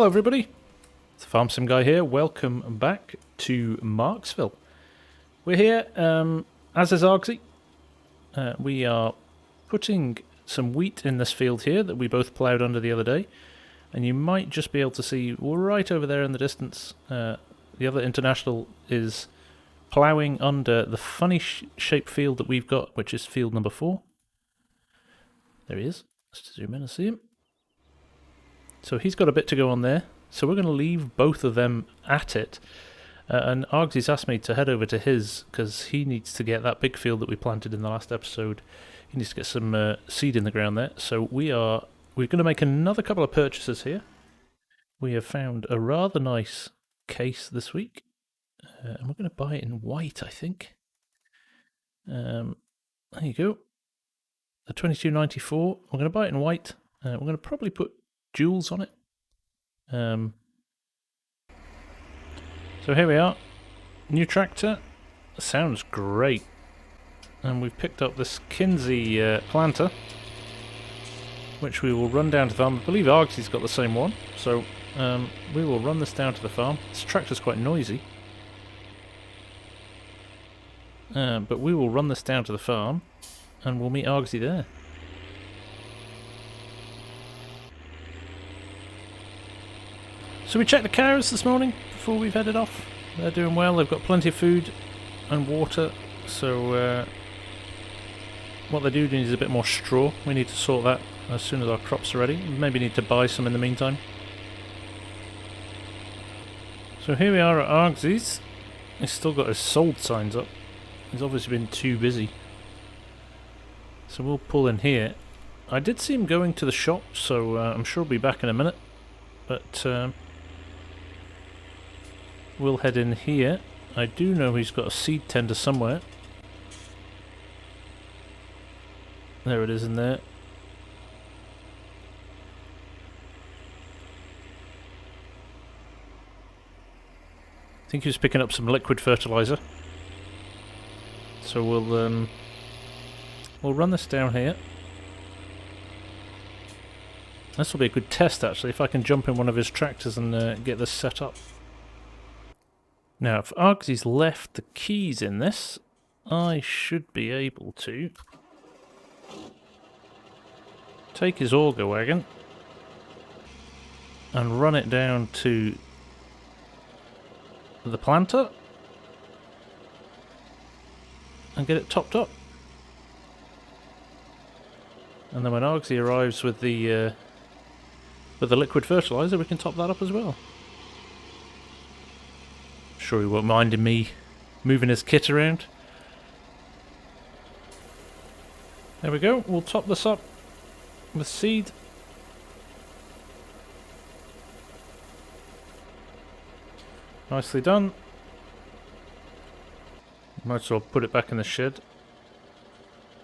everybody, it's the Farm Sim Guy here. Welcome back to Marksville. We're here, as is Argsy. We are putting some wheat in this field here that we both ploughed under the other day. And you might just be able to see right over there in the distance, the other international is ploughing under the funny shaped field that we've got, which is field number 4. There he is. Let's zoom in and see him. So he's got a bit to go on there. So we're going to leave both of them at it. And Argsy's asked me to head over to his because he needs to get that big field that we planted in the last episode. He needs to get some seed in the ground there. So we're going to make another couple of purchases here. We have found a rather nice case this week. And we're going to buy it in white, I think. There you go. The 2294. We're going to buy it in white. We're going to probably put jewels on it. So here we are, new tractor, sounds great, and we've picked up this Kinsey planter, which we will run down to the farm. I believe Argsy's got the same one, so we will run this down to the farm. This tractor's quite noisy, but we will run this down to the farm, and we'll meet Argsy there. So we checked the cows this morning before we've headed off. They're doing well, they've got plenty of food and water, so what they do need is a bit more straw. We need to sort that as soon as our crops are ready. We maybe need to buy some in the meantime. So here we are at Argsy's. He's still got his sold signs up. He's obviously been too busy. So we'll pull in here. I did see him going to the shop, so I'm sure he'll be back in a minute. But we'll head in here. I do know he's got a seed tender somewhere. There it is in there. I think he was picking up some liquid fertilizer. So we'll run this down here. This will be a good test actually, if I can jump in one of his tractors and get this set up. Now, if Argsy's left the keys in this, I should be able to take his auger wagon and run it down to the planter and get it topped up. And then when Argsy arrives with the liquid fertilizer, we can top that up as well. Sure he won't mind me moving his kit around. There we go, we'll top this up with seed. Nicely done. Might as well put it back in the shed.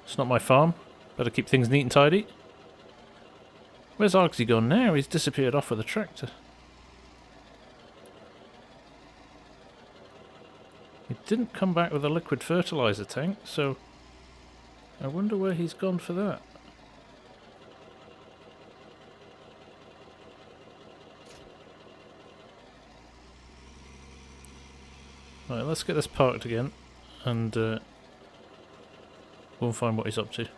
It's not my farm, better keep things neat and tidy. Where's Argsy gone now? He's disappeared off with the tractor. He didn't come back with a liquid fertilizer tank, so I wonder where he's gone for that. Right, let's get this parked again, and we'll find what he's up to.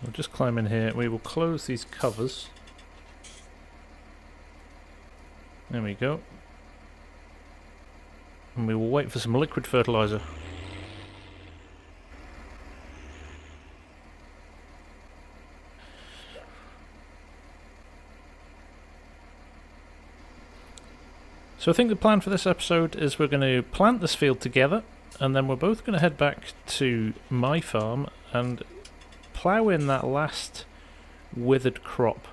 We'll just climb in here. We will close these covers. There we go. And we will wait for some liquid fertilizer. So I think the plan for this episode is we're going to plant this field together, and then we're both going to head back to my farm and plough in that last withered crop.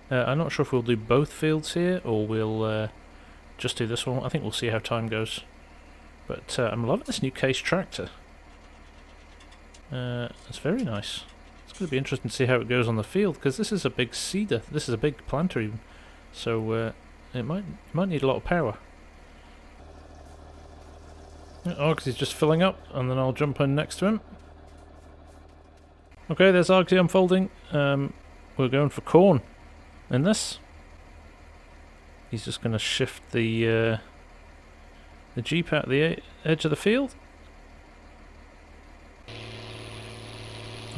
I'm not sure if we'll do both fields here or we'll just do this one. I think we'll see how time goes. But I'm loving this new case tractor. It's very nice. It's going to be interesting to see how it goes on the field, because this is a big seeder. This is a big planter even. So it might need a lot of power. Argsy's just filling up, and then I'll jump in next to him. Okay, there's Argsy unfolding. We're going for corn in this. He's just going to shift the Jeep out the edge of the field.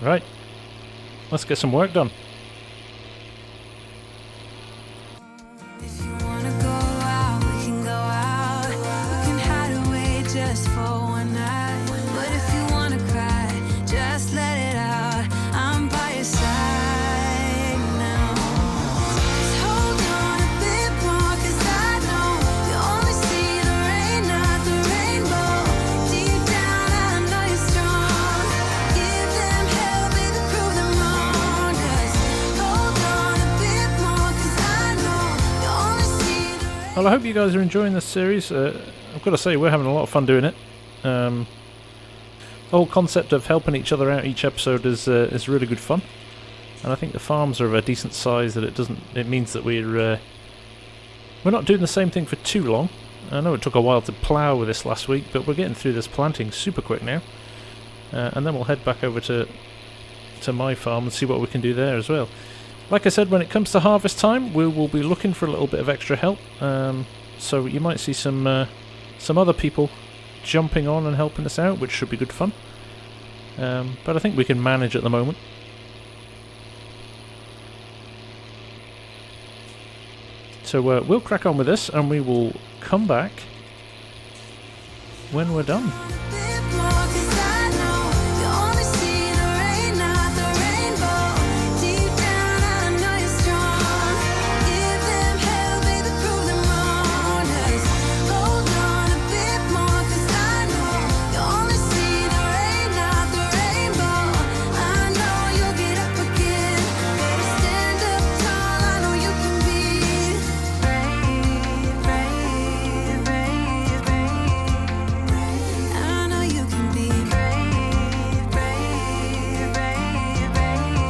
Right, let's get some work done. If you wanna go out, we can go out. We can hide away just for one night. But if you wanna cry, just let it out. I'm by your side now. Just hold on a bit more, 'cause I know you only see the rain, not the rainbow. Deep down, I know you're strong. Give them hell, baby, prove them wrong. Just hold on a bit more, 'cause I know you only see the rain. Well, I hope you guys are enjoying this series. I've got to say, we're having a lot of fun doing it. The whole concept of helping each other out each episode is really good fun, and I think the farms are of a decent size that it means that we're not doing the same thing for too long. I know it took a while to plough with this last week, but we're getting through this planting super quick now, and then we'll head back over to my farm and see what we can do there as well. Like I said, when it comes to harvest time, we will be looking for a little bit of extra help. So you might see some other people jumping on and helping us out, which should be good fun. But I think we can manage at the moment. So we'll crack on with this, and we will come back when we're done. Bit more, 'cause I know you only see the rain, not the rainbow. Deep down, I know you're strong. Give them hell, baby, prove them wrong. Just hold on a bit more, 'cause I know you only see the rain, not the rainbow. I know you'll get up again. Better stand up tall, I know you can be brave, brave, brave, brave. I know you can be brave, brave, brave, brave, brave,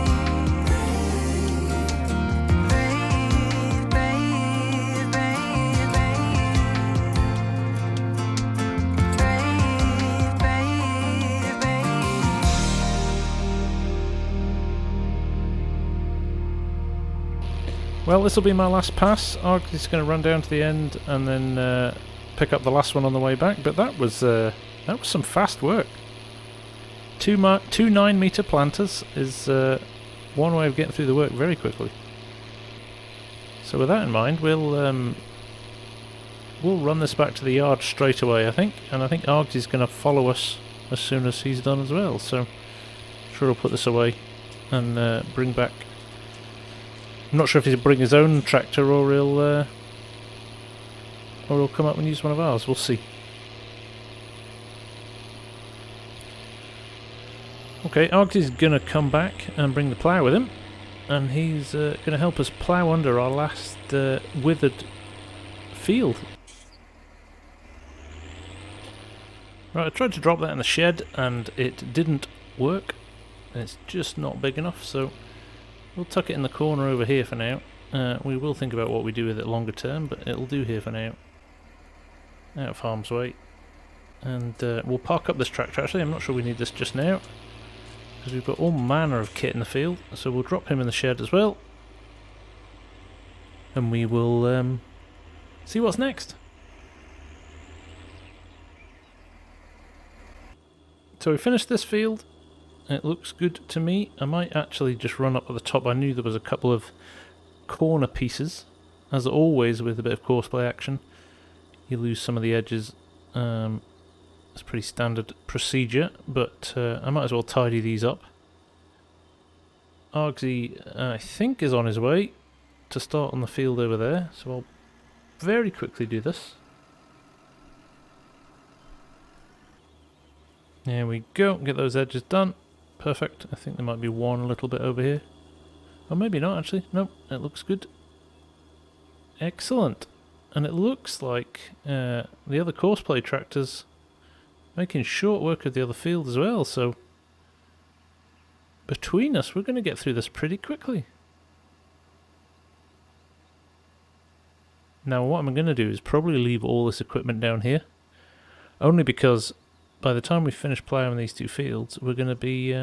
brave, brave, brave, brave, brave. Well, this will be my last pass. Argsy's going to run down to the end and then pick up the last one on the way back. But that was some fast work. Two 9-meter planters is one way of getting through the work very quickly. So with that in mind, we'll run this back to the yard straight away, I think. And I think Argsy's going to follow us as soon as he's done as well. So sure, he'll put this away and bring back. I'm not sure if he'll bring his own tractor or he'll come up and use one of ours. We'll see. Okay, Argsy's gonna come back and bring the plough with him, and he's gonna help us plough under our last withered field. Right, I tried to drop that in the shed and it didn't work. It's just not big enough, so we'll tuck it in the corner over here for now. We will think about what we do with it longer term, but it'll do here for now. Out of harm's way. And we'll park up this tractor. Actually, I'm not sure we need this just now, because we've got all manner of kit in the field. So we'll drop him in the shed as well. And we will see what's next. So we finished this field. It looks good to me. I might actually just run up at the top. I knew there was a couple of corner pieces. As always with a bit of courseplay action, you lose some of the edges. It's pretty standard procedure, but I might as well tidy these up. Argsy, I think, is on his way to start on the field over there, so I'll very quickly do this. There we go, get those edges done. Perfect. I think there might be one a little bit over here. Or maybe not, actually. Nope, it looks good. Excellent. And it looks like the other courseplay tractors making short work of the other field as well, so between us, we're going to get through this pretty quickly. Now what I'm going to do is probably leave all this equipment down here, only because by the time we finish ploughing these 2 fields, we're going to be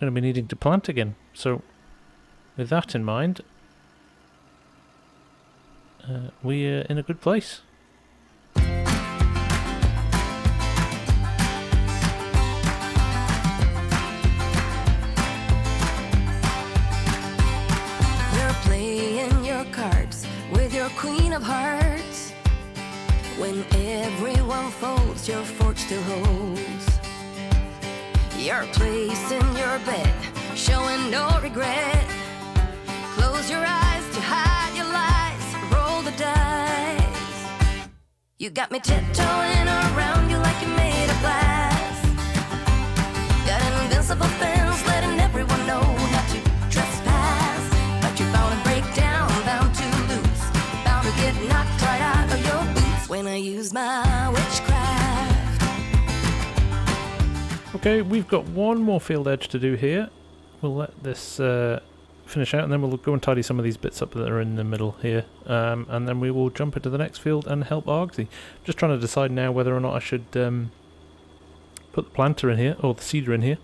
needing to plant again. So with that in mind, we're in a good place. Queen of hearts, when everyone folds, your fork still holds your place in your bed, showing no regret. Close your eyes to hide your lies, roll the dice. You got me tiptoeing around you like you're made of glass. Got an invincible fence, letting everyone know not to trespass. But you're bound to break down, bound to lose, get knocked right out of your boots when I use my witchcraft. Okay, we've got one more field edge to do here. We'll let this finish out, and then we'll go and tidy some of these bits up that are in the middle here, and then we will jump into the next field and help Argsy. Just trying to decide now whether or not I should put the planter in here, or the seeder in here,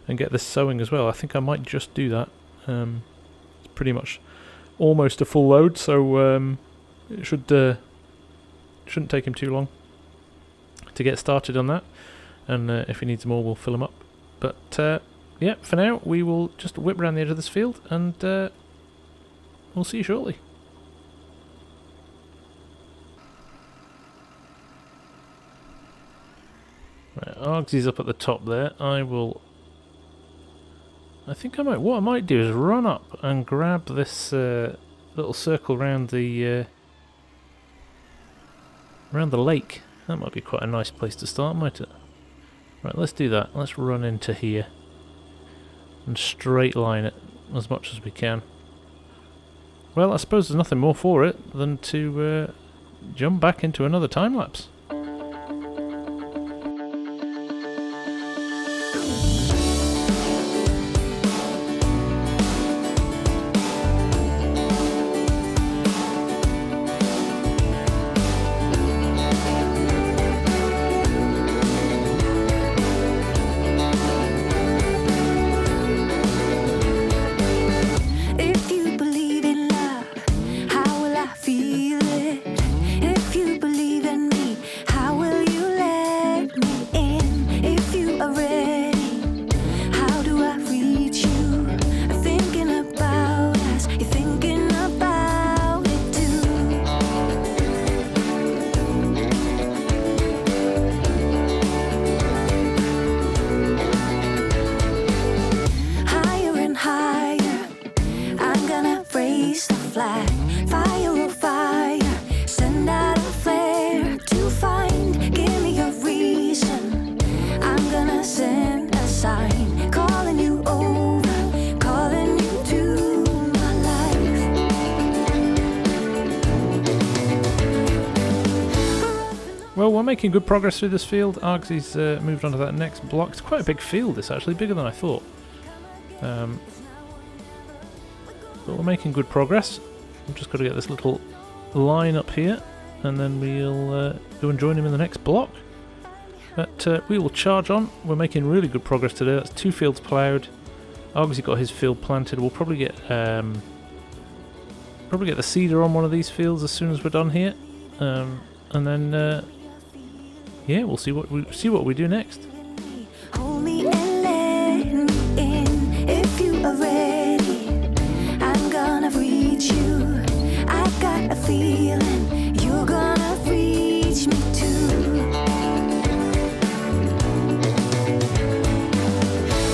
and get this sowing as well. I think I might just do that. It's pretty much almost a full load, so it shouldn't take him too long to get started on that, and if he needs more we'll fill him up. But yeah, for now we will just whip around the edge of this field, and we'll see you shortly. Right, Argsy's up at the top there. I think what I might do is run up and grab this little circle around the lake. That might be quite a nice place to start, might it? Right, let's do that. Let's run into here and straight line it as much as we can. Well, I suppose there's nothing more for it than to jump back into another time lapse. Well, we're making good progress through this field. Argsy's moved on to that next block. It's quite a big field, this actually, bigger than I thought. But we're making good progress. We've just got to get this little line up here, and then we'll go and join him in the next block. But we will charge on. We're making really good progress today. That's 2 fields ploughed. Argsy got his field planted. We'll probably get the seeder on one of these fields as soon as we're done here, and then yeah, we'll see what we do next. Hold me and let me in if you are ready. I'm gonna reach you. I got a feeling you're gonna reach me too.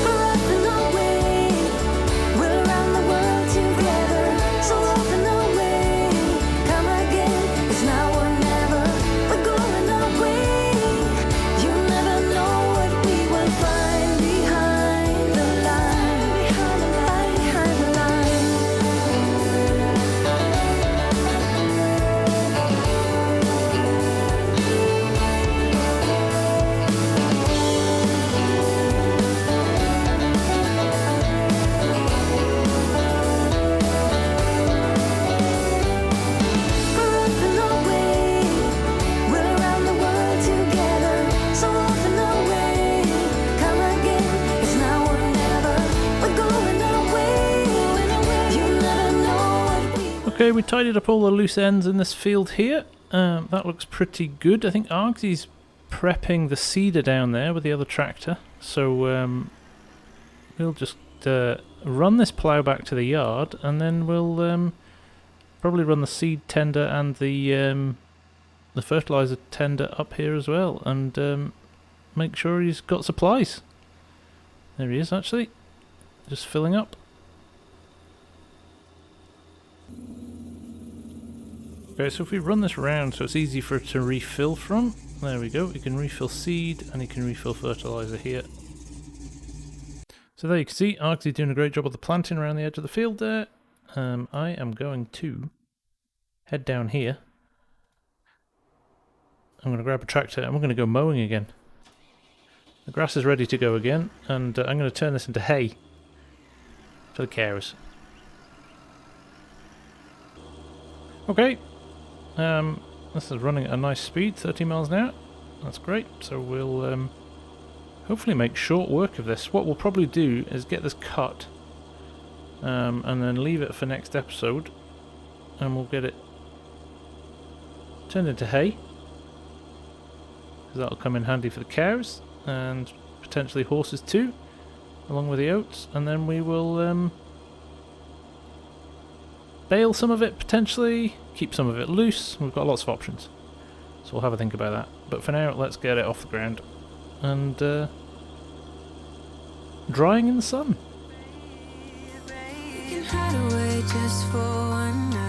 Roughing away, we're around the world together. So roughing away, come again. It's now or never. We're going away. You never know Okay, we tidied up all the loose ends in this field here. That looks pretty good. I think Argsy's prepping the seeder down there with the other tractor. So we'll just run this plough back to the yard, and then we'll probably run the seed tender and the fertilizer tender up here as well, and make sure he's got supplies. There he is, actually, just filling up. Okay, so if we run this round so it's easy for it to refill from, there we go, you can refill seed and you can refill fertilizer here. So there you can see, Argsy doing a great job of the planting around the edge of the field there. I am going to head down here. I'm going to grab a tractor and we're going to go mowing again. The grass is ready to go again, and I'm going to turn this into hay for the cows. Okay. This is running at a nice speed, 30 miles an hour. That's great. So we'll hopefully make short work of this. What we'll probably do is get this cut and then leave it for next episode, and we'll get it turned into hay, because that'll come in handy for the cows and potentially horses too, along with the oats. And then we will bale some of it potentially, keep some of it loose. We've got lots of options, so we'll have a think about that. But for now, let's get it off the ground and drying in the sun. You can hide away just for one night.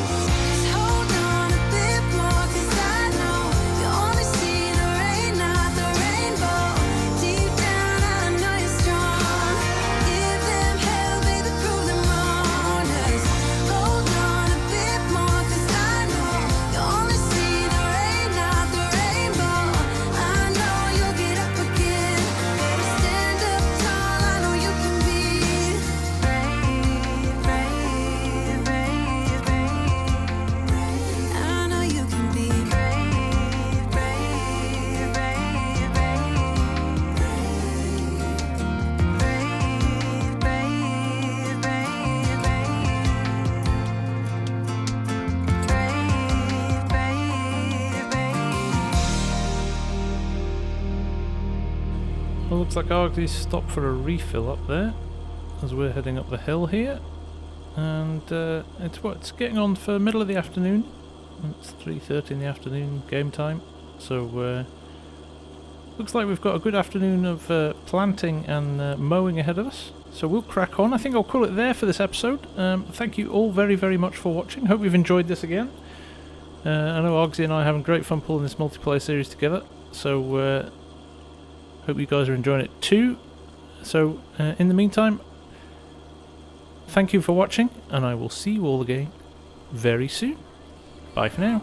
Just hold on a bit more, 'cause I know you only see the rain, not the rainbow. Deep down, I know you're strong. Give them hell, baby, prove them wrong. Just hold on a bit more, 'cause I know you only see the rain, not the rainbow. I know you'll get up again. Better stand up tall, I know you can be brave, brave, brave, brave. I know you can be brave, brave, brave, brave. Brave, brave, brave, brave. Brave, brave, brave. Well, looks like Argsy's stopped for a refill up there as we're heading up the hill here, and it's getting on for middle of the afternoon. It's 3:30 in the afternoon, game time. So looks like we've got a good afternoon of planting and mowing ahead of us. So we'll crack on. I think I'll call it there for this episode. Thank you all very, very much for watching. Hope you've enjoyed this again. I know Argsy and I are having great fun pulling this multiplayer series together. So hope you guys are enjoying it too. So in the meantime, thank you for watching, and I will see you all again very soon. Bye for now.